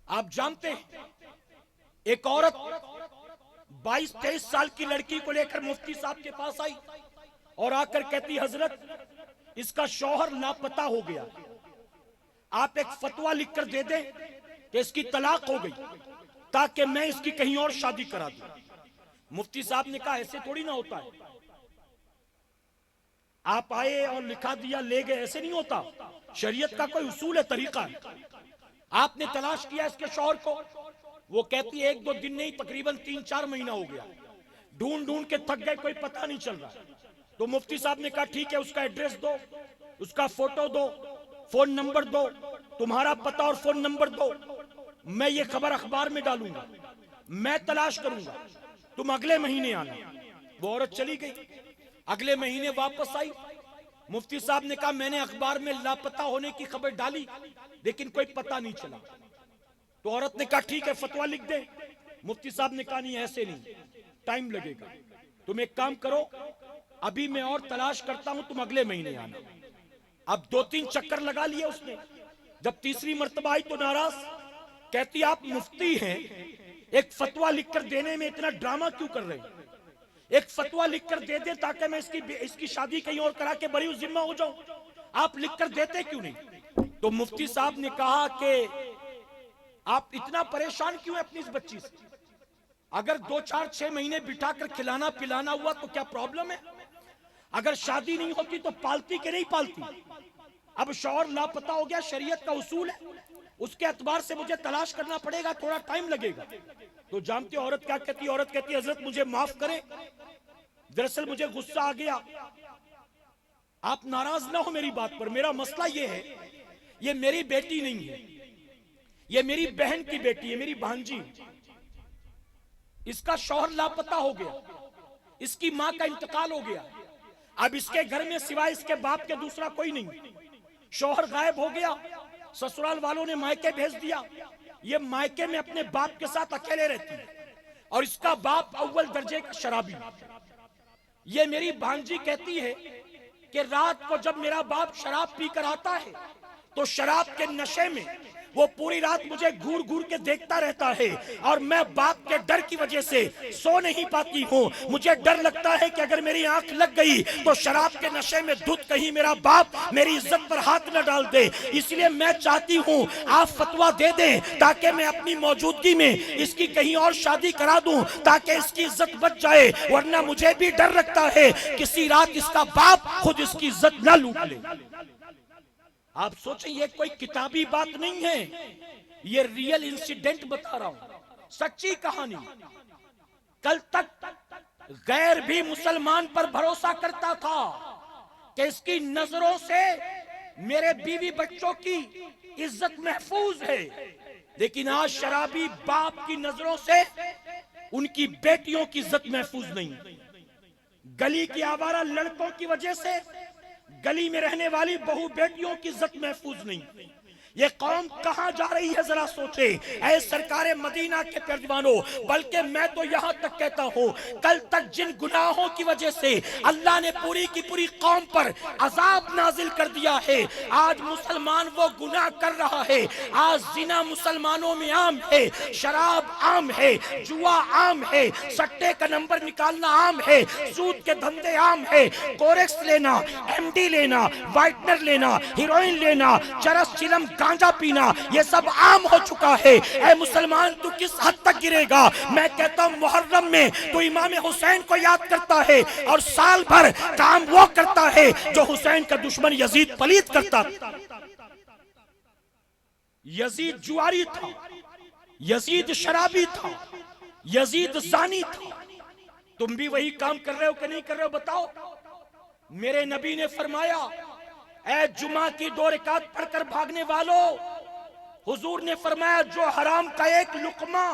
آپ جانتے ہیں ایک عورت 22-23 سال کی لڑکی کو لے کر مفتی صاحب کے پاس آئی اور آ کر کہتی حضرت اس کا شوہر لاپتہ ہو گیا، آپ ایک فتویٰ لکھ کر دے دیں کہ اس کی طلاق ہو گئی تاکہ میں اس کی کہیں اور شادی کرا دوں۔ مفتی صاحب نے کہا ایسے تھوڑی نہ ہوتا ہے، آپ آئے اور لکھا دیا لے گئے، ایسے نہیں ہوتا، شریعت کا کوئی اصول ہے، طریقہ ہے۔ آپ نے تلاش کیا اس کے شوہر کو، وہ کہتی ہے 1-2 دن نہیں، تقریباً 3-4 مہینہ ہو گیا، ڈھونڈ ڈھونڈ کے تھک گئے، کوئی پتہ نہیں چل رہا۔ تو مفتی صاحب نے کہا ٹھیک ہے، اس کا ایڈریس دو، اس کا فوٹو دو، فون نمبر دو، تمہارا پتہ اور فون نمبر دو، میں یہ خبر اخبار میں ڈالوں گا، میں تلاش کروں گا، تم اگلے مہینے آنا۔ وہ عورت چلی گئی، اگلے مہینے واپس آئی، مفتی صاحب نے کہا میں نے اخبار میں لاپتہ ہونے کی خبر ڈالی لیکن کوئی پتہ نہیں چلا۔ تو عورت نے کہا ٹھیک ہے فتویٰ لکھ دیں۔ مفتی صاحب نے کہا نہیں ایسے نہیں، ٹائم لگے گا، تم ایک کام کرو، ابھی میں اور تلاش کرتا ہوں، تم اگلے مہینے آنا۔ اب 2-3 چکر لگا لیے اس نے، جب تیسری مرتبہ آئی تو ناراض، کہتی آپ مفتی ہیں، ایک فتویٰ لکھ کر دینے میں اتنا ڈرامہ کیوں کر رہے ہیں؟ ایک فتویٰ لکھ کر دے دیں تاکہ میں اس کی شادی کہیں اور کرا کے بری ذمہ ہو جاؤں، آپ لکھ کر دیتے کیوں نہیں؟ تو مفتی صاحب نے کہا کہ آپ اتنا پریشان کیوں ہیں اپنی اس بچی سے؟ اگر 2-4-6 مہینے بٹھا کر کھلانا پلانا ہوا تو کیا پرابلم ہے؟ اگر شادی نہیں ہوتی تو پالتی کہ نہیں پالتی؟ اب شوہر لاپتہ ہو گیا، شریعت کا اصول ہے، اس کے اعتبار سے مجھے تلاش کرنا پڑے گا، تھوڑا ٹائم لگے گا۔ تو جانتے عورت کیا کہتی؟ عورت کہتی حضرت مجھے معاف کریں، دراصل مجھے غصہ آ گیا، آپ ناراض نہ ہو میری بات پر، میرا مسئلہ یہ ہے، یہ میری بیٹی نہیں ہے، یہ میری بہن کی بیٹی ہے، میری بھانجی، اس کا شوہر لاپتہ ہو گیا، اس کی ماں کا انتقال ہو گیا، اب اس کے گھر میں سوائے اس کے باپ کے دوسرا کوئی نہیں، شوہر غائب ہو گیا، سسرال والوں نے مائکے بھیج دیا، یہ مائکے میں اپنے باپ کے ساتھ اکیلے رہتی ہے اور اس کا باپ اول درجے کا شرابی۔ یہ میری بھانجی کہتی ہے کہ رات کو جب میرا باپ شراب پی کر آتا ہے تو شراب کے نشے میں وہ پوری رات مجھے گھور گھور کے دیکھتا رہتا ہے اور میں باپ کے ڈر کی وجہ سے سو نہیں پاتی ہوں، مجھے ڈر لگتا ہے کہ اگر میری آنکھ لگ گئی تو شراب کے نشے میں دھت کہیں میرا باپ میری عزت پر ہاتھ نہ ڈال دے، اس لیے میں چاہتی ہوں آپ فتویٰ دے دیں تاکہ میں اپنی موجودگی میں اس کی کہیں اور شادی کرا دوں تاکہ اس کی عزت بچ جائے، ورنہ مجھے بھی ڈر لگتا ہے کسی رات اس کا باپ خود اس کی عزت نہ لوٹ لے۔ آپ سوچیں یہ کوئی کتابی بات نہیں ہے، یہ ریئل انسیڈنٹ بتا رہا ہوں، سچی کہانی۔ کل تک غیر بھی مسلمان پر بھروسہ کرتا تھا کہ اس کی نظروں سے میرے بیوی بچوں کی عزت محفوظ ہے، لیکن آج شرابی باپ کی نظروں سے ان کی بیٹیوں کی عزت محفوظ نہیں، گلی کی آوارہ لڑکوں کی وجہ سے گلی میں رہنے والی بہو بیٹیوں کی عزت محفوظ نہیں۔ یہ قوم کہاں جا رہی ہے ذرا سوچے اے سرکار مدینہ کے پردوانوں، بلکہ میں تو یہاں تک کہتا ہوں کل تک جن گناہوں کی وجہ سے اللہ نے پوری کی پوری قوم پر عذاب نازل کر دیا ہے، آج مسلمان وہ گناہ کر رہا ہے، آج زنا مسلمانوں میں عام ہے، شراب عام ہے، جوا عام ہے، سٹے کا نمبر نکالنا عام ہے، سود کے دھندے عام ہے، کورکس لینا، ایم ڈی لینا، وائٹنر لینا، ہیروئن لینا، چرس چلم گانجا پینا، یہ سب عام ہو چکا ہے۔ اے مسلمان تو کس حد تک گرے گا؟ میں کہتا ہوں محرم میں تو امام حسین کو یاد کرتا ہے اور سال بھر کام وہ کرتا ہے جو حسین کا دشمن یزید پلید کرتا تھا۔ یزید جواری تھا، یزید شرابی تھا، یزید زانی تھا، تم بھی وہی کام کر رہے ہو کہ نہیں کر رہے ہو بتاؤ؟ میرے نبی نے فرمایا اے جمعہ کی 2 رکعت پڑھ کر بھاگنے والوں، حضور نے فرمایا جو حرام کا ایک لقمہ،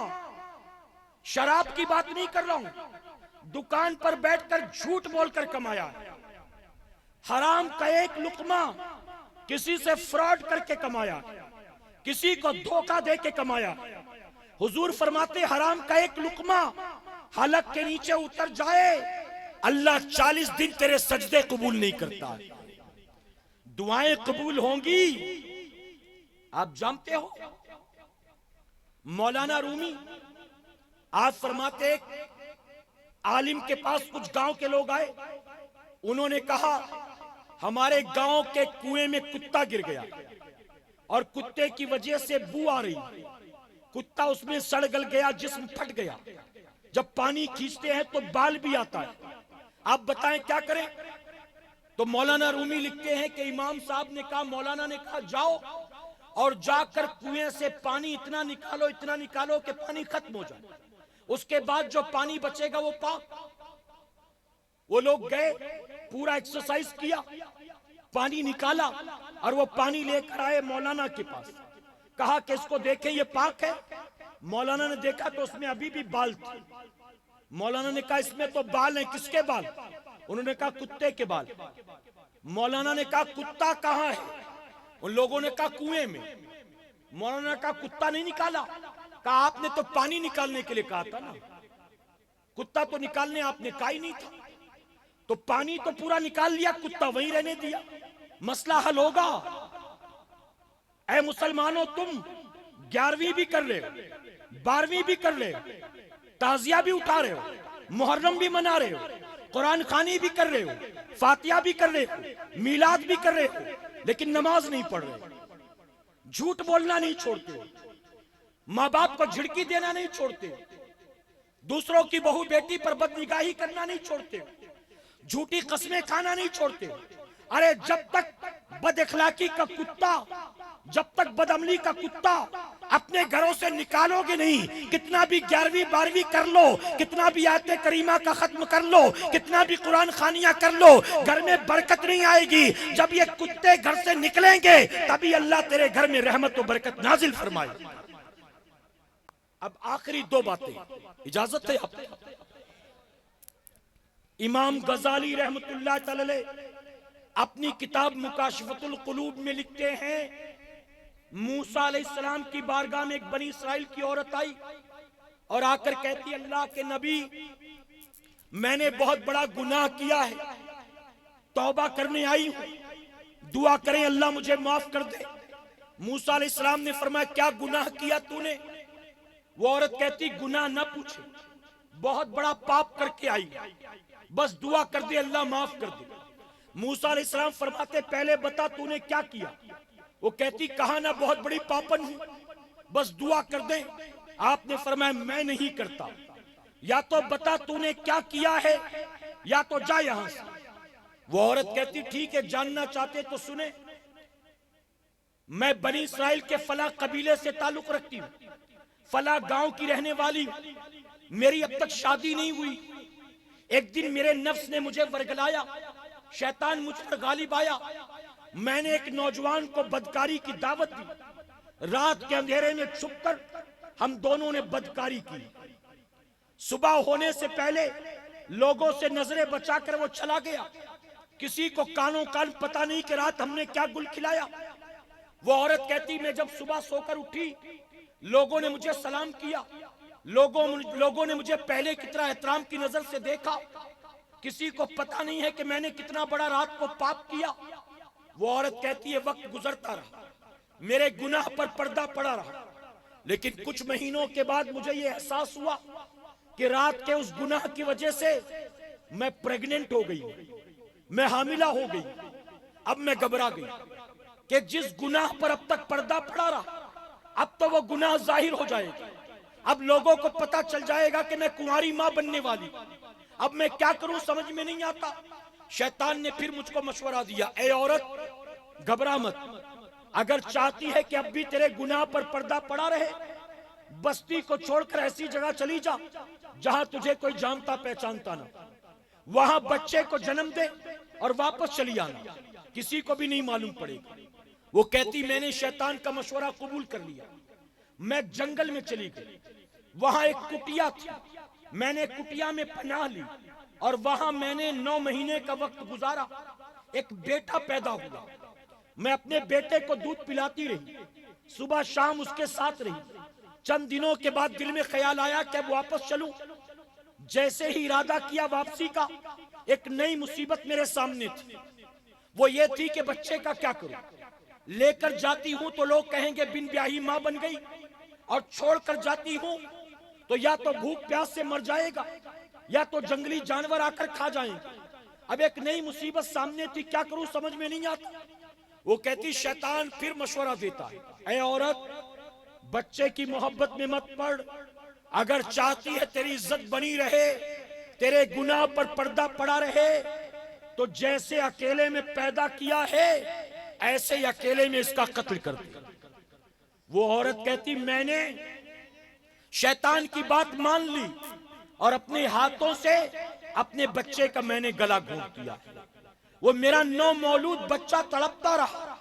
شراب کی بات نہیں کر رہا ہوں، دکان پر بیٹھ کر جھوٹ بول کر کمایا، حرام کا ایک لقمہ کسی سے فراڈ کر کے کمایا، کسی کو دھوکہ دے کے کمایا، حضور فرماتے حرام کا ایک لقمہ حلق کے نیچے اتر جائے اللہ 40 دن تیرے سجدے قبول نہیں کرتا، دعائیں قبول ہوں گی۔ آپ جانتے ہو مولانا رومی آپ فرماتے ایک عالم کے پاس کچھ گاؤں کے لوگ آئے، انہوں نے کہا ہمارے گاؤں کے کنویں میں کتا گر گیا اور کتے کی وجہ سے بو آ رہی، کتا اس میں سڑ گل گیا، جسم پھٹ گیا، جب پانی کھینچتے ہیں تو بال بھی آتا ہے، آپ بتائیں کیا کریں؟ تو مولانا رومی لکھتے ہیں کہ امام صاحب نے کہا، مولانا نے کہا جاؤ اور جا کر کنویں سے پانی اتنا نکالو کہ پانی ختم ہو جائے، اس کے بعد جو پانی بچے گا وہ پاک۔ وہ لوگ گئے، پورا ایکسرسائز کیا، پانی نکالا اور وہ پانی لے کر آئے مولانا کے پاس، کہا کہ اس کو دیکھیں یہ پاک ہے۔ مولانا نے دیکھا تو اس میں ابھی بھی بال تھے۔ مولانا نے کہا اس میں تو بال ہیں، کس کے بال؟ انہوں نے کہا کتے کے بال۔ مولانا نے کہا کتا کہاں ہے؟ ان لوگوں نے کہا کنویں میں۔ مولانا نے کہا کتا نہیں نکالا؟ کہا آپ نے تو پانی نکالنے کے لیے کہا تھا نا، کتا تو نکالنے آپ نے کہا ہی نہیں تھا، تو پانی تو پورا نکال لیا، کتا وہیں رہنے دیا، مسئلہ حل ہوگا۔ اے مسلمانوں، تم 11ویں بھی کر رہے ہو، 12ویں بھی کر رہے ہو، تعزیہ بھی اٹھا رہے ہو، محرم بھی منا رہے ہو، قرآن خوانی بھی کر رہے ہو، فاتحہ بھی کر رہے ہو، میلاد بھی کر رہے ہو، لیکن نماز نہیں پڑھ رہے، جھوٹ بولنا نہیں چھوڑتے ہو، ماں باپ کو جھڑکی دینا نہیں چھوڑتے ہو، دوسروں کی بہو بیٹی پر بدنگاہی کرنا نہیں چھوڑتے ہو، جھوٹی قسمیں کھانا نہیں چھوڑتے ہو۔ ارے جب تک بد اخلاقی کا کتا، جب تک بدعملی کا کتا اپنے گھروں سے نکالو گے نہیں، کتنا بھی 11ویں 12ویں کر لو، کتنا بھی آیت کریمہ کا ختم کر لو، کتنا بھی قرآن خوانیاں کر لو، گھر میں برکت نہیں آئے گی۔ جب یہ کتے گھر سے نکلیں گے تبھی اللہ تیرے گھر میں رحمت و برکت نازل فرمائے۔ اب آخری 2 باتیں، اجازت ہے آپ؟ امام غزالی رحمت اللہ تعالی اپنی کتاب مکاشفۃ القلوب میں لکھتے ہیں، موسیٰ علیہ السلام کی بارگاہ میں ایک بنی اسرائیل کی عورت آئی اور آ کر کہتی اللہ کے نبی میں نے بہت بڑا گناہ کیا ہے، توبہ کرنے آئی ہوں، دعا کریں اللہ مجھے معاف کر دے۔ موسیٰ علیہ السلام نے فرمایا کیا گناہ کیا تو نے؟ وہ عورت کہتی گناہ نہ پوچھے، بہت بڑا پاپ کر کے آئی، بس دعا کر دے اللہ معاف کر دے۔ موسیٰ علیہ السلام فرماتے پہلے بتا تو نے کیا کیا؟ وہ کہتی کہا نہ بہت بڑی پاپن ہوں، بس دعا کر دیں۔ آپ نے فرمایا میں نہیں کرتا، یا تو بتا تو نے کیا کیا ہے یا تو جا یہاں سے۔ وہ عورت کہتی ٹھیک ہے جاننا چاہتے تو سنیں، میں بنی اسرائیل کے فلاں قبیلے سے تعلق رکھتی ہوں، فلاں گاؤں کی رہنے والی ہوں، میری اب تک شادی نہیں ہوئی۔ ایک دن میرے نفس نے مجھے ورگلایا، شیطان مجھ پر غالب آیا، میں نے ایک نوجوان کو بدکاری کی دعوت دی، رات کے اندھیرے میں چھپ کر ہم دونوں نے بدکاری کی، صبح ہونے سے پہلے لوگوں سے نظریں بچا کر وہ چلا گیا، کسی کو کانوں کان پتہ نہیں کہ رات ہم نے کیا گل کھلایا۔ وہ عورت کہتی میں جب صبح سو کر اٹھی لوگوں نے مجھے سلام کیا، لوگوں نے مجھے پہلے کی طرح احترام کی نظر سے دیکھا، کسی کو پتہ نہیں ہے کہ میں نے کتنا بڑا رات کو پاپ کیا۔ وہ عورت کہتی ہے وقت گزرتا رہا، میرے گناہ پر پردہ پڑا رہا، لیکن کچھ مہینوں کے بعد مجھے یہ احساس ہوا کہ رات کے اس گناہ کی وجہ سے میں پریگننٹ ہو گئی، میں حاملہ ہو گئی۔ اب میں گھبرا گئی کہ جس گناہ پر اب تک پردہ پڑا رہا اب تو وہ گناہ ظاہر ہو جائے گا، اب لوگوں کو پتہ چل جائے گا کہ میں کنواری ماں بننے والی، اب میں کیا کروں سمجھ میں نہیں آتا۔ شیطان نے پھر مجھ کو مشورہ دیا اے عورت گھبرا مت، اگر چاہتی ہے کہ اب بھی تیرے گناہ پر پردہ پڑا رہے بستی کو چھوڑ کر ایسی جگہ چلی جا جہاں تجھے کوئی جانتا پہچانتا نہ، وہاں بچے کو جنم دے اور واپس چلی آنا، کسی کو بھی نہیں معلوم پڑے گا۔ وہ کہتی میں نے شیطان کا مشورہ قبول کر لیا، میں جنگل میں چلی گئی، وہاں ایک کٹیا تھی، میں نے کٹیا میں پناہ لی اور وہاں میں نے 9 مہینے کا وقت گزارا، ایک بیٹا پیدا ہوا، میں اپنے بیٹے کو دودھ پلاتی رہی، صبح شام اس کے ساتھ رہی۔ چند دنوں کے بعد دل میں خیال آیا کہ اب واپس چلوں، جیسے ہی ارادہ کیا واپسی کا ایک نئی مصیبت میرے سامنے تھی، وہ یہ تھی کہ بچے کا کیا کروں، لے کر جاتی ہوں تو لوگ کہیں گے بن بیاہی ماں بن گئی، اور چھوڑ کر جاتی ہوں تو یا تو بھوک پیاس سے مر جائے گا یا تو جنگلی جانور آ کر کھا جائیں گے۔ اب ایک نئی مصیبت سامنے تھی، کیا کروں سمجھ میں نہیں آتا۔ وہ کہتی شیطان پھر مشورہ دیتا ہے، اے عورت بچے کی محبت میں مت پڑ، اگر چاہتی ہے تیری عزت بنی رہے، تیرے گناہ پر پردہ پڑا رہے، تو جیسے اکیلے میں پیدا کیا ہے ایسے ہی اکیلے میں اس کا قتل کر دیا۔ وہ عورت کہتی میں نے شیطان کی بات مان لی اور اپنے ہاتھوں سے اپنے بچے کا میں نے گلا گھونٹ دیا۔ وہ میرا نو مولود بچہ تڑپتا رہا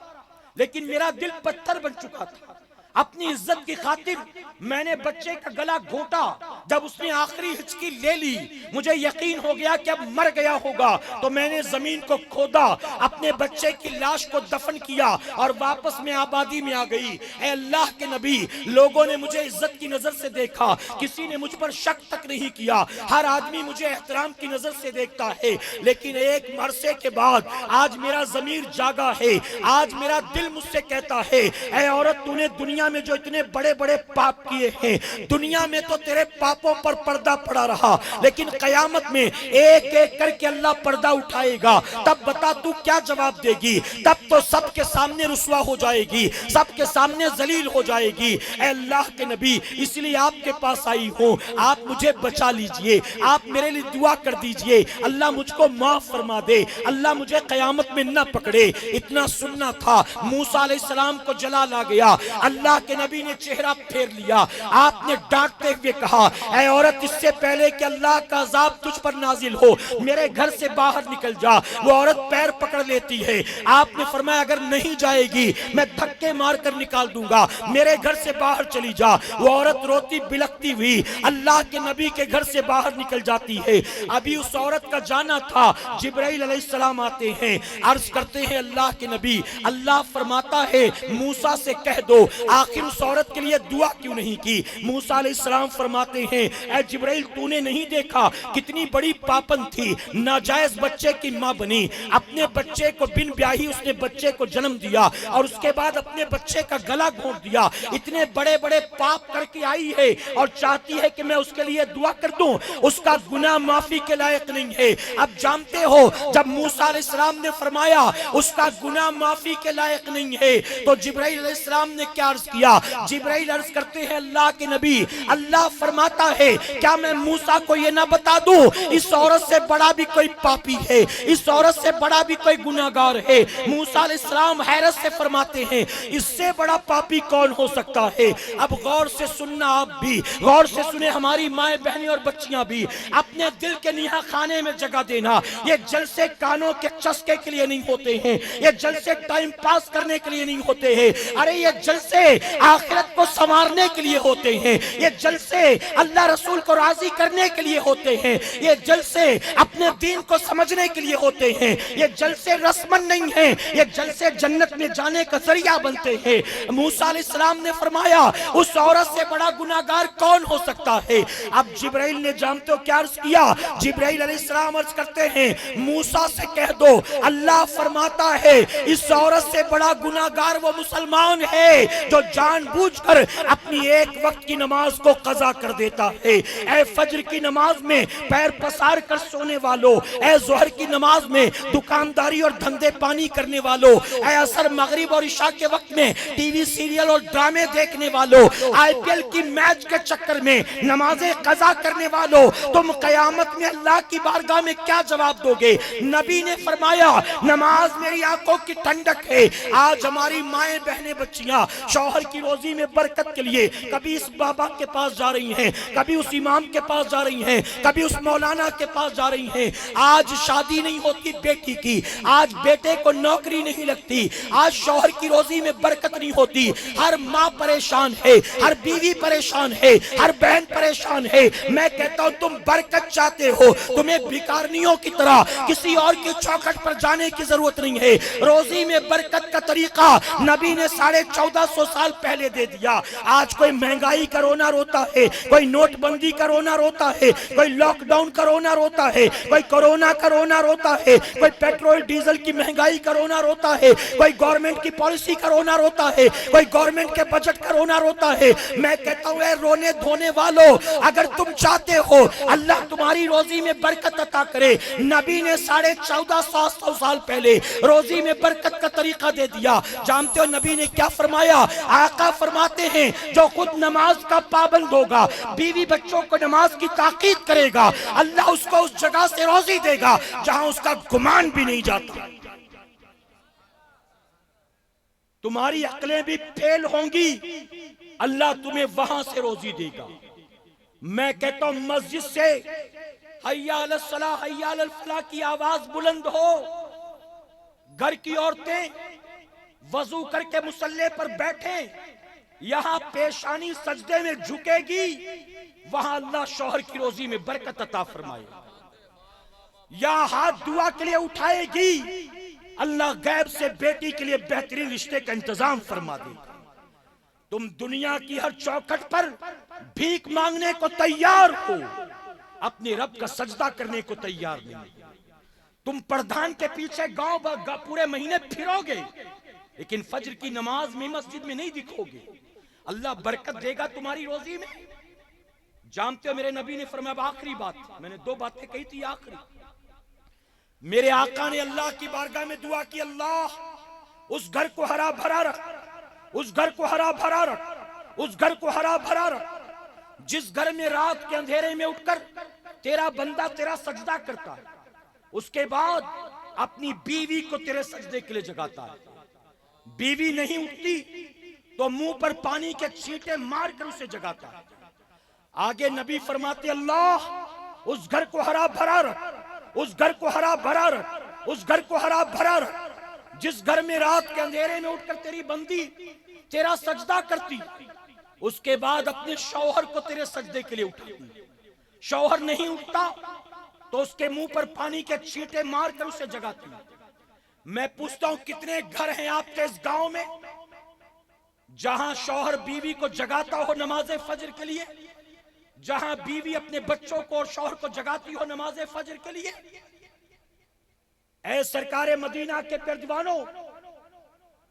لیکن میرا دل پتھر بن چکا تھا۔ اپنی عزت کی خاطر میں نے بچے کا گلا گھونٹا۔ جب اس نے آخری ہچکی لے لی مجھے یقین ہو گیا کہ اب مر گیا ہوگا، تو میں نے زمین کو کھودا، اپنے بچے کی لاش کو دفن کیا اور واپس میں آبادی میں آ گئی۔ اے اللہ کے نبی، لوگوں نے مجھے عزت کی نظر سے دیکھا، کسی نے مجھ پر شک تک نہیں کیا، ہر آدمی مجھے احترام کی نظر سے دیکھتا ہے، لیکن ایک عرصے کے بعد آج میرا ضمیر جاگا ہے، آج میرا دل مجھ سے کہتا ہے اے عورت تو نے دنیا میں جو اتنے بڑے بڑے پاپ کیے ہیں، دنیا میں تو تیرے پاپوں پر پردہ پڑا رہا، لیکن قیامت میں ایک ایک کر کے اللہ پردہ اٹھائے گا، تب بتا تو کیا جواب دے گی؟ تب تو سب کے سامنے رسوا ہو جائے گی، سب کے سامنے ذلیل ہو جائے گی۔ اے اللہ کے نبی، اس لیے آپ کے پاس آئی ہوں، آپ مجھے بچا لیجئے، آپ میرے لیے دعا کر دیجئے، اللہ مجھ کو معاف فرما دے، اللہ مجھے قیامت میں نہ پکڑے۔ اتنا سننا تھا، موسیٰ علیہ السلام کو جلال آ گیا، اللہ کے نبی نے چہرہ پھیر لیا، آپ نے ڈانٹتے ہوئے کہا اے عورت اس سے پہلے کہ اللہ کا عذاب تجھ پر نازل ہو میرے گھر سے باہر نکل جا۔ وہ عورت پیر پکڑ لیتی ہے، آپ نے فرمایا اگر نہیں جائے گی میں دھکے مار کر نکال دوں گا، میرے گھر سے باہر چلی جا۔ وہ عورت روتی بلکتی ہوئی اللہ کے نبی کے گھر سے باہر نکل جاتی ہے۔ ابھی اس عورت کا جانا تھا، جبرائیل علیہ السلام آتے ہیں، عرض کرتے ہیں اللہ کے نبی، اللہ فرماتا ہے موسیٰ سے کہہ دو آخر اس عورت کے لیے دعا کیوں نہیں کی؟ موسیٰ علیہ السلام فرماتے ہیں اے جبرائیل تو نے نہیں دیکھا کتنی بڑی پاپن تھی، ناجائز بچے کی ماں بنی، اپنے بچے کو بن بیاہی اس نے بچے کو جنم دیا اور اس کے بعد اپنے بچے کا گلا گھونٹ دیا، اتنے بڑے بڑے پاپ کر کے آئی ہے اور چاہتی ہے کہ میں اس کے لیے دعا کر دوں، اس کا گناہ معافی کے لائق نہیں ہے۔ اب جانتے ہو جب موسیٰ علیہ السلام نے فرمایا اس کا گناہ معافی کے لائق نہیں ہے تو جبرائیل علیہ السلام نے کیا عرض کیا؟ جبرائیل عرض کرتے ہیں اللہ کے نبی، اللہ فرماتا ہے کیا میں موسیٰ کو یہ نہ بتا دوں اس عورت سے بڑا بھی کوئی پاپی ہے، اس عورت سے بڑا بھی کوئی گناہگار ہے؟ موسیٰ علیہ السلام حیرت سے فرماتے ہیں اس سے بڑا پاپی کون ہو سکتا ہے؟ اب غور سے سننا، آپ بھی غور سے سنیں، ہماری مائیں بہنیں اور بچیاں بھی، اپنے دل کے نیہا خانے میں جگہ دینا۔ یہ جلسے کانوں کے چسکے کے لیے نہیں ہوتے ہیں، یہ جلسے ٹائم پاس کرنے کے لیے نہیں ہوتے ہیں، ارے یہ جلسے آخرت کو سنوارنے کے لیے ہوتے ہیں، یہ جلسے اللہ رسول کو راضی کرنے کے لیے ہوتے ہیں، یہ جلسے اپنے دین کو سمجھنے کے لیے ہوتے ہیں، یہ جلسے رسمن نہیں ہیں، یہ جلسے جنت میں جانے کا ذریعہ بنتے ہیں۔ موسیٰ علیہ السلام نے فرمایا اس عورت سے بڑا گناہگار کون ہو سکتا ہے؟ اب جبرائیل نے جانتے ہو کیا عرض کیا؟ جبرائیل علیہ السلام عرض کرتے ہیں موسیٰ سے کہہ دو اللہ فرماتا ہے اس عورت سے بڑا گناہگار وہ مسلمان ہے جو جان بوجھ کر اپنی ایک وقت کی نماز کو قضا کر دیتا ہے۔ اے فجر کی نماز میں پیر پسار کر سونے والو، اے ظہر کی نماز میں دکانداری اور دھندے پانی کرنے والو، اے عصر مغرب اور عشاء کے وقت میں ٹی وی سیریل اور ڈرامے دیکھنے والو، آئی پی ایل کی میچ کے چکر میں نمازیں قضا کرنے والو، تم قیامت میں اللہ کی بارگاہ میں کیا جواب دو گے؟ نبی نے فرمایا نماز میری آنکھوں کی ٹھنڈک ہے۔ آج ہماری مائیں بہنیں بچیاں شوہر کی روزی میں برکت کے لیے کبھی اس بابا کے پاس جا رہی ہیں، کبھی اس امام کے پاس جا رہی ہیں، کبھی اس مولانا کے پاس جا رہی ہیں۔ آج شادی نہیں ہوتی بیٹی کی، آج بیٹے کو نوکری نہیں لگتی، آج شوہر کی روزی میں برکت نہیں ہوتی، ہر ماں پریشان ہے، ہر بیوی پریشان ہے، ہر بہن پریشان ہے۔ میں کہتا ہوں تم برکت چاہتے ہو، تمہیں بھکارنیوں کی طرح کسی اور کی چوکھٹ پر جانے کی ضرورت نہیں ہے۔ روزی میں برکت کا طریقہ نبی نے 1450 سال پہلے دے دیا۔ آج کوئی مہنگائی کا رونا روتا ہے، کوئی نوٹ بندی کا رونا روتا ہے، کوئی لاک ڈاؤن کا رونا روتا ہے، کوئی کورونا کا رونا روتا ہے، کوئی پیٹرول ڈیزل کی مہنگائی کا رونا روتا ہے، کوئی گورنمنٹ کی پالیسی کا رونا روتا ہے، کوئی گورنمنٹ کے بجٹ کا رونا روتا ہے۔ میں کہتا ہوں اے رونے دھونے والو، اگر تم چاہتے ہو اللہ تمہاری روزی میں برکت عطا کرے، نبی نے 1450 سال پہلے روزی میں برکت کا طریقہ دے دیا۔ جانتے ہو نبی نے کیا فرمایا؟ آقا فرماتے ہیں جو خود نماز کا پابند ہوگا، بیوی بچوں کو نماز کی تاکید کرے گا، اللہ اس کو اس جگہ سے روزی دے گا جہاں اس کا گمان بھی نہیں جاتا۔ تمہاری عقلیں بھی فیل ہوں گی، اللہ تمہیں وہاں سے روزی دے گا۔ میں کہتا ہوں مسجد سے حی علی الصلاۃ حی علی الفلاح کی آواز بلند ہو، گھر کی عورتیں وضو کر کے مصلی پر بیٹھیں، یہاں پیشانی سجدے میں جھکے گی، وہاں اللہ شوہر کی روزی میں برکت عطا فرمائے گا۔ یا ہاتھ دعا کے لیے اٹھائے گی، اللہ غیب سے بیٹی کے لیے بہترین رشتے کا انتظام فرما دے گا۔ تم دنیا کی ہر چوکھٹ پر بھیک مانگنے کو تیار ہو، اپنے رب کا سجدہ کرنے کو تیار نہیں۔ تم پردھان کے پیچھے گاؤں پورے مہینے پھرو گے، لیکن فجر کی نماز میں مسجد میں نہیں دکھو گے۔ اللہ برکت دے گا تمہاری روزی میں۔ جانتے ہو میرے نبی نے فرمایا، اب آخری بات، میں نے 2 باتیں کہی تھی، آخری میرے آقا نے اللہ کی بارگاہ میں دعا کی، اللہ اس گھر کو ہرا بھرا رکھ، اس گھر کو ہرا بھرا رکھ، اس گھر کو ہرا بھرا رکھ، جس گھر میں رات کے اندھیرے میں اٹھ کر تیرا بندہ تیرا سجدہ کرتا ہے، اس کے بعد اپنی بیوی کو تیرے سجدے کے لیے جگاتا ہے، بیوی نہیں اٹھتی تو منہ پر پانی کے چھینٹے مار کر اسے جگاتا ہے۔ آگے نبی فرماتے، اللہ اس گھر کو ہرا بھرا رکھ، اس گھر کو ہرا بھرا رکھ، اس گھر کو ہرا بھرا رکھ، جس گھر میں رات کے اندھیرے میں اٹھ کر تیری بندی تیرا سجدہ کرتی، اس کے بعد اپنے شوہر کو تیرے سجدے کے لیے اٹھاتی۔ شوہر نہیں اٹھتا تو اس کے منہ پر پانی کے چھینٹے مار کر اسے جگاتی۔ میں پوچھتا ہوں کتنے گھر ہیں آپ کے اس گاؤں میں جہاں شوہر بیوی کو جگاتا ہو نماز فجر کے لیے، جہاں بیوی اپنے بچوں کو اور شوہر کو جگاتی ہو نماز فجر کے لیے؟ اے سرکار مدینہ کے پردوانوں،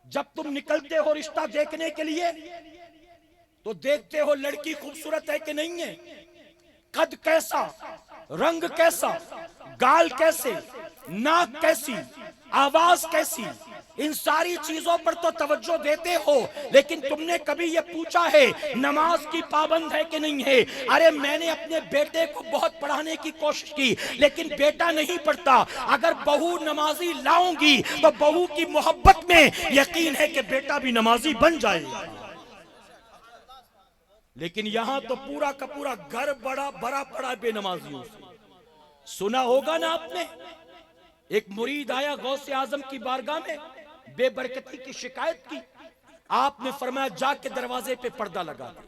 جب تم نکلتے ہو رشتہ دیکھنے کے لیے تو دیکھتے ہو لڑکی خوبصورت ہے کہ نہیں ہے، قد کیسا، رنگ کیسا، گال کیسے، ناک کیسی، آواز کیسی، ان ساری چیزوں پر تو توجہ دیتے ہو، لیکن تم نے کبھی یہ پوچھا ہے نماز کی پابند ہے کہ نہیں ہے؟ ارے میں نے اپنے بیٹے کو بہت پڑھانے کی کوشش کی لیکن بیٹا نہیں پڑھتا، اگر بہو نمازی لاؤں گی تو بہو کی محبت میں یقین ہے کہ بیٹا بھی نمازی بن جائے گا۔ لیکن یہاں تو پورا کا پورا گھر بڑا بڑا پڑا بے نمازیوں سے۔ سنا ہوگا نا آپ نے، ایک مرید آیا غوث اعظم کی بارگاہ میں، بے برکتی کی شکایت کی، آپ نے فرمایا جا کے دروازے پہ پردہ لگا دے۔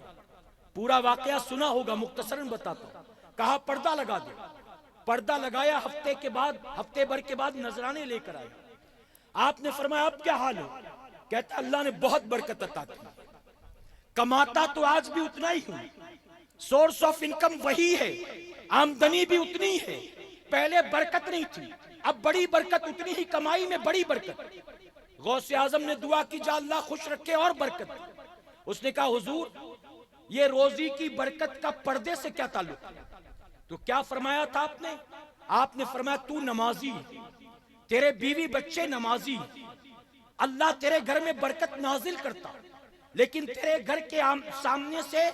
پورا واقعہ سنا ہوگا، مختصراً بتاتا ہوں۔ کہا پردہ لگا دے، پردہ لگایا، ہفتے بھر کے بعد نذرانے لے کر آئے۔ آپ نے فرمایا اب کیا حال ہے؟ کہتا اللہ نے بہت برکت عطا کی، کماتا تو آج بھی اتنا ہی ہوں، سورس آف انکم وہی ہے، آمدنی بھی اتنی ہے، پہلے برکت نہیں تھی اب بڑی برکت، اتنی ہی کمائی میں بڑی برکت۔ غوث اعظم نے دعا کی جا اللہ خوش رکھے اور برکت۔ اس نے کہا حضور یہ روزی کی برکت کا پردے سے کیا تعلق ہے؟ تو کیا فرمایا تھا آپ نے؟ آپ نے فرمایا تو نمازی، تیرے بیوی بچے نمازی، اللہ تیرے گھر میں برکت نازل کرتا، لیکن تیرے گھر کے سامنے سے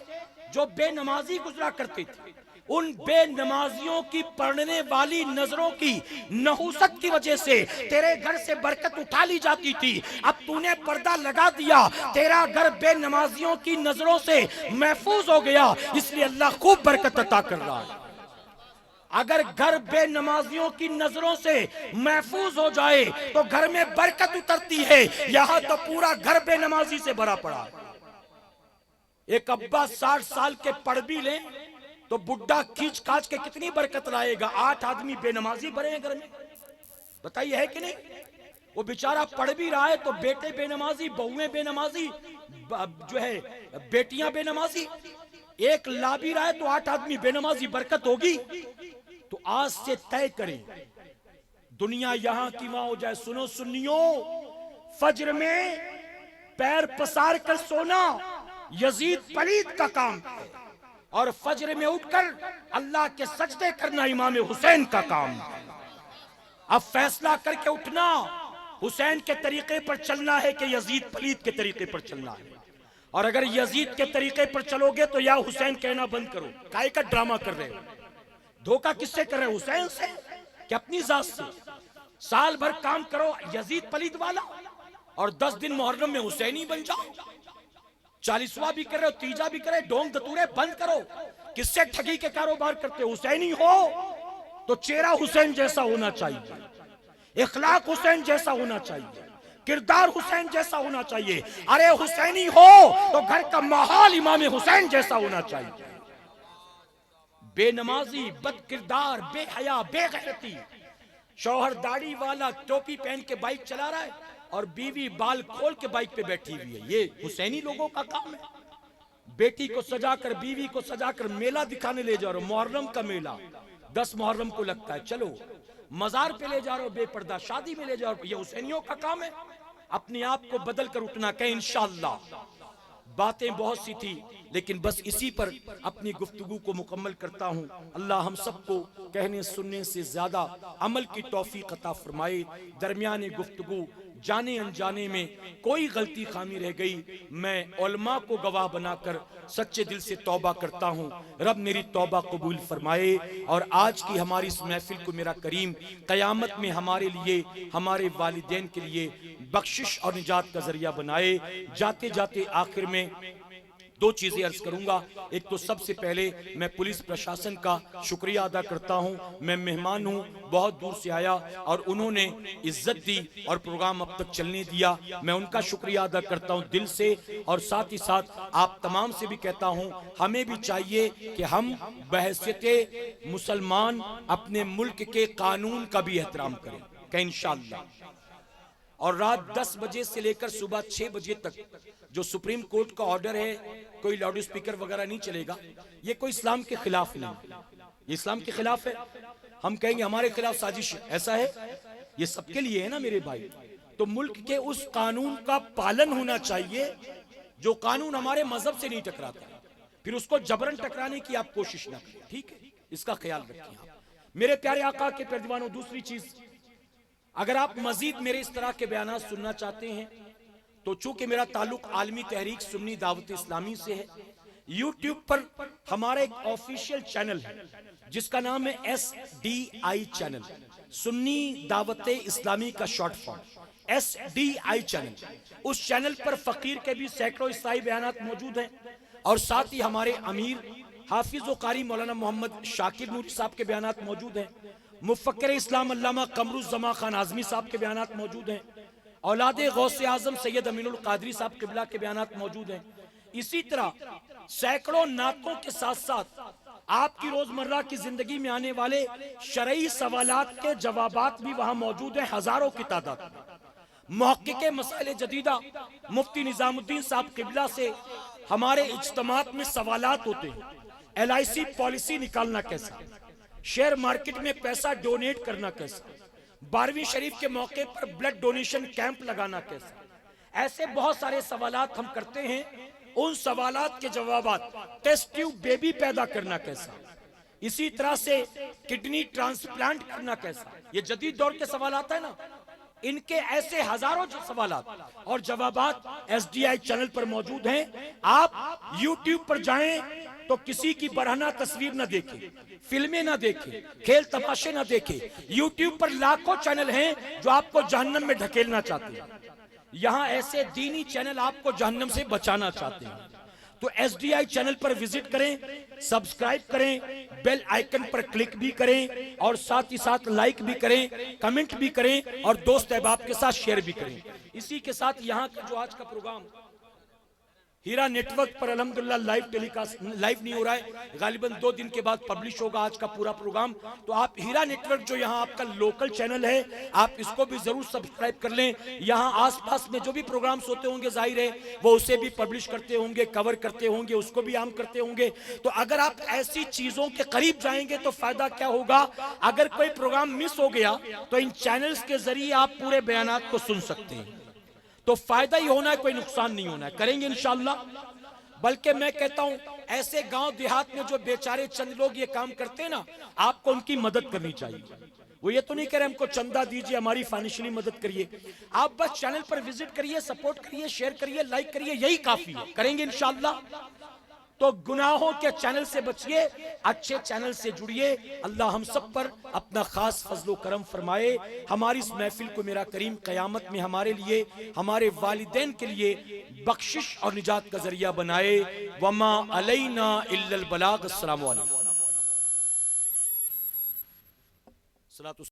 جو بے نمازی گزرا کرتے تھے، ان بے نمازیوں کی پڑھنے والی نظروں کی نحوست کی وجہ سے تیرے گھر سے برکت اٹھا لی جاتی تھی۔ اب تو نے پردہ لگا دیا، تیرا گھر بے نمازیوں کی نظروں سے محفوظ ہو گیا، اس لیے اللہ خوب برکت عطا کر رہا ہے۔ اگر گھر بے نمازیوں کی نظروں سے محفوظ ہو جائے تو گھر میں برکت اترتی ہے، یہاں تو پورا گھر بے نمازی سے بھرا پڑا ہے۔ ایک ابا 60 سال کے پڑھ بھی لیں تو بڈھا کھینچ کھاچ کے کتنی برکت لائے گا؟ 8 آدمی بے نمازی بھرے ہیں گھر میں، بتائیے ہے کہ نہیں؟ وہ بیچارہ پڑھ بھی رہا ہے تو بیٹے بے نمازی، بہویں بے نمازی، جو ہے بیٹیاں بے نمازی۔ ایک لا بھی رہا ہے تو 8 آدمی بے نمازی برکت ہوگی. تو آج سے طے کریں, دنیا یہاں کی وہاں ہو جائے. سنو سنیوں, فجر میں پیر پسار کر سونا یزید پلید کا کام ہے, اور فجر میں اٹھ کر اللہ کے سجدے کرنا امام حسین کا کام ہے. اب فیصلہ کر کے اٹھنا, حسین کے طریقے پر چلنا ہے کہ یزید پلید کے طریقے پر چلنا ہے. اور اگر یزید کے طریقے پر چلو گے تو یا حسین کہنا بند کرو. کائے کا ڈرامہ کر رہے ہو, دھوکہ کس سے کر رہے ہو؟ حسین سے کہ اپنی ذات سے؟ سال بھر کام کرو یزید پلید والا, اور 10 دن محرم میں حسینی بن جاؤ. 40واں بھی کر رہے ہو, تیجا بھی کرے, ڈونگ دتورے بند کرو. کس سے ٹھگی کے کاروبار کرتے ہو؟ حسینی ہو تو چہرہ حسین جیسا ہونا چاہیے, اخلاق حسین جیسا ہونا چاہیے, کردار حسین جیسا ہونا چاہیے. ارے حسینی ہو تو گھر کا ماحول امام حسین جیسا ہونا چاہیے. بے نمازی, بد کردار, بے حیا, بے غیرتی, شوہر داڑھی والا ٹوپی پہن کے بائک چلا رہا ہے اور بیوی بال کھول کے بائک پہ بیٹھی ہوئی ہے, یہ حسینی لوگوں کا کام ہے. بیٹی کو سجا کر, بیوی کو سجا کر میلہ دکھانے لے جا رہے ہو, محرم کا میلہ 10 محرم کو لگتا ہے, چلو مزار پہ لے جا رہے ہو, بے پردہ شادی میں لے جا رہے ہو, یہ حسینیوں کا کام ہے. اپنے آپ کو بدل کر اٹھنا کہ انشاءاللہ. باتیں بہت سی تھی لیکن بس اسی پر اپنی گفتگو کو مکمل کرتا ہوں. اللہ ہم سب کو کہنے سننے سے زیادہ عمل کی توفیق عطا فرمائے. درمیان گفتگو جانے انجانے میں کوئی غلطی خامی رہ گئی, میں علماء کو گواہ بنا کر سچے دل سے توبہ کرتا ہوں. رب میری توبہ قبول فرمائے, اور آج کی ہماری اس محفل کو میرا کریم قیامت میں ہمارے لیے, ہمارے والدین کے لیے بخشش اور نجات کا ذریعہ بنائے. جاتے جاتے آخر میں 2 چیزیں عرض کروں گا. ایک تو سب سے پہلے میں پولیس پرشاسن کا شکریہ ادا کرتا ہوں. میں مہمان ہوں, بہت دور سے آیا اور انہوں نے عزت دی اور پروگرام اب تک چلنے دیا. میں ان کا شکریہ ادا کرتا ہوں دل سے, اور ساتھ ہی ساتھ آپ تمام سے بھی کہتا ہوں ہمیں بھی چاہیے کہ ہم بحیثیت مسلمان اپنے ملک کے قانون کا بھی احترام کریں کہ انشاءاللہ. اور رات 10 بجے سے لے کر صبح 6 بجے تک جو سپریم کورٹ کا آرڈر ہے, کوئی لاؤڈ اسپیکر وغیرہ نہیں چلے گا. یہ کوئی اسلام کے خلاف نہیں, یہ اسلام کے خلاف ہے. ہم کہیں گے ہمارے خلاف سازش ہے, ایسا ہے؟ یہ سب کے لیے ہے نا میرے بھائی. تو ملک کے اس قانون کا پالن ہونا چاہیے جو قانون ہمارے مذہب سے نہیں ٹکراتا, پھر اس کو جبرن ٹکرانے کی آپ کوشش نہ کریں, ٹھیک ہے؟ اس کا خیال رکھیں آپ میرے پیارے آقا کے پیروانوں. دوسری چیز, اگر آپ مزید میرے اس طرح کے بیانات سننا چاہتے ہیں تو چونکہ میرا تعلق عالمی تحریک سنی دعوت اسلامی سے ہے, یوٹیوب پر ہمارا ایک آفیشیل چینل ہے جس کا نام ہے SDI چینل, سنی دعوت اسلامی کا شارٹ فارم, SDI چینل. اس چینل پر فقیر کے بھی سینکڑوں عیسائی بیانات موجود ہیں, اور ساتھ ہی ہمارے امیر حافظ و قاری مولانا محمد شاکر نوری صاحب کے بیانات موجود ہیں, مفکر اسلام علامہ قمر الزمان خان اعظمی صاحب کے بیانات موجود ہیں, اولاد غوث اعظم سید امین القادری صاحب قبلہ کے بیانات موجود ہیں. اسی طرح سینکڑوں نعتوں کے ساتھ ساتھ آپ کی روزمرہ کی زندگی میں آنے والے شرعی سوالات کے جوابات بھی وہاں موجود ہیں, ہزاروں کی تعداد میں. محقق مسائل جدیدہ مفتی نظام الدین صاحب قبلہ سے ہمارے اجتماعات میں سوالات ہوتے ہیں. LIC پالیسی نکالنا کیسا, شیئر مارکیٹ میں پیسہ ڈونیٹ کرنا کیسا, 12ویں شریف کے موقع پر بلڈ ڈونیشن کیمپ لگانا کیسا, ایسے بہت سارے سوالات ہم کرتے ہیں. ان سوالات کے جوابات, ٹیسٹ ٹیوب بیبی پیدا کرنا کیسا, اسی طرح سے کڈنی ٹرانسپلانٹ کرنا کیسا, یہ جدید دور کے سوالات ہیں نا, ان کے ایسے ہزاروں سوالات اور جوابات SDI چینل پر موجود ہیں. آپ یوٹیوب پر جائیں تو کسی کی برہنہ تصویر نہ دیکھیں, فلمیں نہ دیکھیں, کھیل تماشے نہ دیکھیں. یوٹیوب پر لاکھوں چینل ہیں جو آپ کو جہنم میں ڈھکیلنا چاہتے ہیں. یہاں ایسے دینی چینل آپ کو جہنم سے بچانا چاہتے ہیں. تو SDI چینل پر وزٹ کریں, سبسکرائب کریں, بیل آئیکن پر کلک بھی کریں, اور ساتھ ہی ساتھ لائک بھی کریں, کمنٹ بھی کریں, اور دوست احباب کے ساتھ شیئر بھی کریں. اسی کے ساتھ یہاں کا جو آج کا پروگرام ہیرا نیٹ ورک پر الحمدللہ لائیو ٹیلی کاسٹ لائیو نہیں ہو رہا ہے، غالباً 2 دن کے بعد پبلش ہوگا آج کا پورا پروگرام. تو آپ ہیرا نیٹ ورک جو یہاں آپ کا لوکل چینل ہے، آپ اس کو بھی ضرور سبسکرائب کر لیں. یہاں آس پاس میں جو بھی پروگرامز ہوتے ہوں گے ظاہر ہے وہ اسے بھی پبلش کرتے ہوں گے، کور کرتے ہوں گے، اس کو بھی عام کرتے ہوں گے. تو اگر آپ ایسی چیزوں کے قریب جائیں گے تو فائدہ کیا ہوگا؟ اگر کوئی پروگرام مس ہو گیا تو ان چینلز کے ذریعے آپ پورے بیانات کو سن سکتے ہیں. تو فائدہ ہی ہونا ہے، کوئی نقصان نہیں ہونا ہے. کریں گے انشاءاللہ. بلکہ میں کہتا ہوں ایسے گاؤں دیہات میں جو بیچارے چند لوگ یہ کام کرتے ہیں نا، آپ کو ان کی مدد کرنی چاہیے. وہ یہ تو نہیں کہہ رہے ہم کو چندہ دیجئے، ہماری فائنینشلی مدد کریے. آپ بس چینل پر وزٹ کریے، سپورٹ کریے، شیئر کریے، لائک کریے، یہی کافی ہے. کریں گے انشاءاللہ. تو گناہوں کے چینل سے بچئے، اچھے چینل سے جڑیے. اللہ ہم سب پر اپنا خاص فضل و کرم فرمائے. ہماری اس محفل کو میرا کریم قیامت میں ہمارے لیے، ہمارے والدین کے لیے بخشش اور نجات کا ذریعہ بنائے. وما علینا الا البلاغ. السلام علیکم.